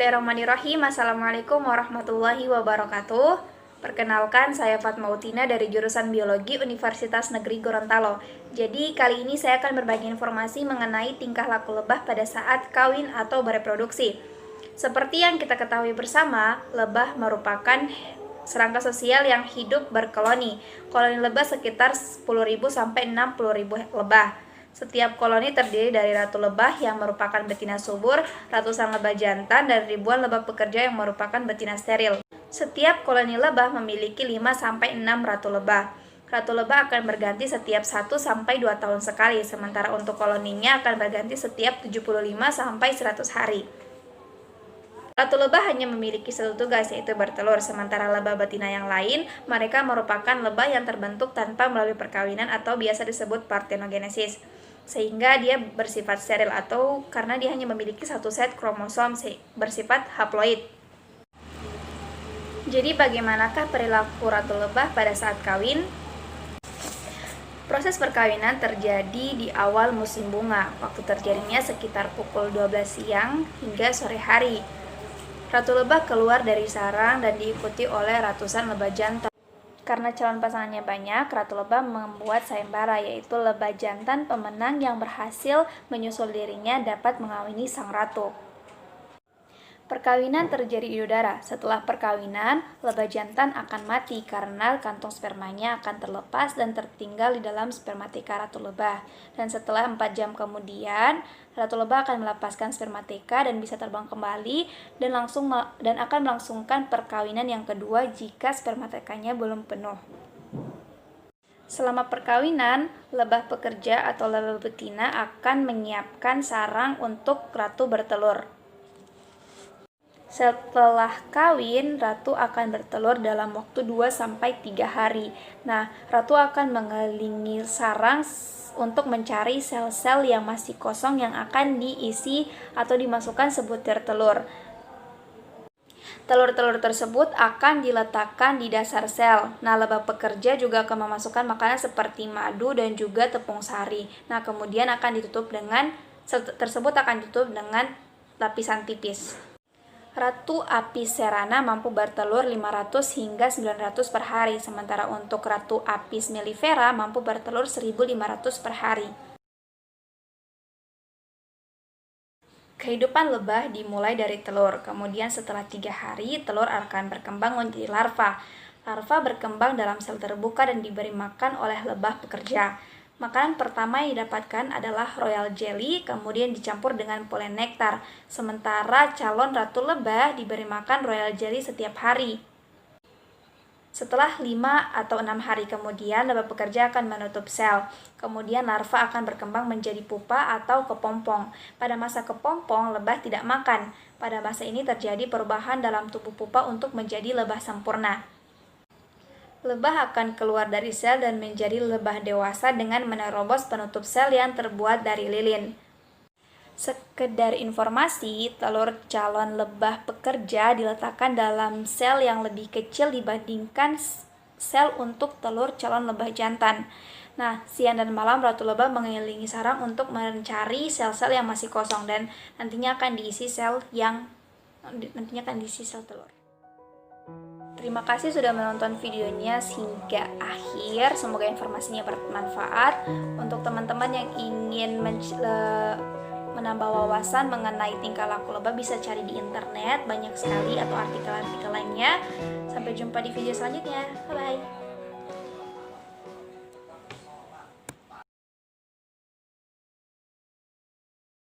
Bismillahirrahmanirrahim. Assalamualaikum warahmatullahi wabarakatuh. Perkenalkan, saya Fatmautina dari jurusan Biologi Universitas Negeri Gorontalo. Jadi kali ini saya akan berbagi informasi mengenai tingkah laku lebah pada saat kawin atau bereproduksi. Seperti yang kita ketahui bersama, lebah merupakan serangga sosial yang hidup berkoloni. Koloni lebah sekitar 10.000 sampai 60.000 lebah. Setiap koloni terdiri dari ratu lebah yang merupakan betina subur, ratusan lebah jantan, dan ribuan lebah pekerja yang merupakan betina steril. Setiap koloni lebah memiliki 5-6 ratu lebah. Ratu lebah akan berganti setiap 1-2 tahun sekali, sementara untuk koloninya akan berganti setiap 75-100 hari. Ratu lebah hanya memiliki satu tugas, yaitu bertelur, sementara lebah betina yang lain, mereka merupakan lebah yang terbentuk tanpa melalui perkawinan atau biasa disebut partenogenesis, sehingga dia bersifat steril atau karena dia hanya memiliki satu set kromosom bersifat haploid. Jadi bagaimanakah perilaku ratu lebah pada saat kawin? Proses perkawinan terjadi di awal musim bunga, waktu terjadinya sekitar pukul 12 siang hingga sore hari. Ratu lebah keluar dari sarang dan diikuti oleh ratusan lebah jantan. Karena calon pasangannya banyak, ratu lebah membuat sayembara, yaitu lebah jantan pemenang yang berhasil menyusul dirinya dapat mengawini sang ratu. Perkawinan terjadi di udara. Setelah perkawinan, lebah jantan akan mati karena kantong spermanya akan terlepas dan tertinggal di dalam spermatika ratu lebah. Dan setelah 4 jam kemudian, ratu lebah akan melepaskan spermatika dan bisa terbang kembali dan akan melangsungkan perkawinan yang kedua jika spermatikanya belum penuh. Selama perkawinan, lebah pekerja atau lebah betina akan menyiapkan sarang untuk ratu bertelur. Setelah kawin, ratu akan bertelur dalam waktu 2-3 hari. Nah, ratu akan mengelilingi sarang untuk mencari sel-sel yang masih kosong yang akan diisi atau dimasukkan sebutir telur. Telur-telur tersebut akan diletakkan di dasar sel. Nah, lebah pekerja juga akan memasukkan makanan seperti madu dan juga tepung sari. Nah, kemudian sel tersebut akan ditutup dengan lapisan tipis. Ratu Apis cerana mampu bertelur 500 hingga 900 per hari, sementara untuk Ratu Apis mellifera mampu bertelur 1.500 per hari. Kehidupan lebah dimulai dari telur, kemudian setelah 3 hari, telur akan berkembang menjadi larva. Larva berkembang dalam sel terbuka dan diberi makan oleh lebah pekerja. Makanan pertama yang didapatkan adalah royal jelly, kemudian dicampur dengan polen nektar. Sementara calon ratu lebah diberi makan royal jelly setiap hari. Setelah 5-6 hari kemudian, lebah pekerja akan menutup sel. Kemudian larva akan berkembang menjadi pupa atau kepompong. Pada masa kepompong, lebah tidak makan. Pada masa ini terjadi perubahan dalam tubuh pupa untuk menjadi lebah sempurna. Lebah akan keluar dari sel dan menjadi lebah dewasa dengan menerobos penutup sel yang terbuat dari lilin. Sekedar informasi, telur calon lebah pekerja diletakkan dalam sel yang lebih kecil dibandingkan sel untuk telur calon lebah jantan. Nah, siang dan malam ratu lebah mengelilingi sarang untuk mencari sel-sel yang masih kosong dan nantinya akan diisi sel telur. Terima kasih sudah menonton videonya hingga akhir. Semoga informasinya bermanfaat. Untuk teman-teman yang ingin menambah wawasan mengenai tingkah laku lebah, bisa cari di internet, banyak sekali, atau artikel-artikel lainnya. Sampai jumpa di video selanjutnya. Bye-bye.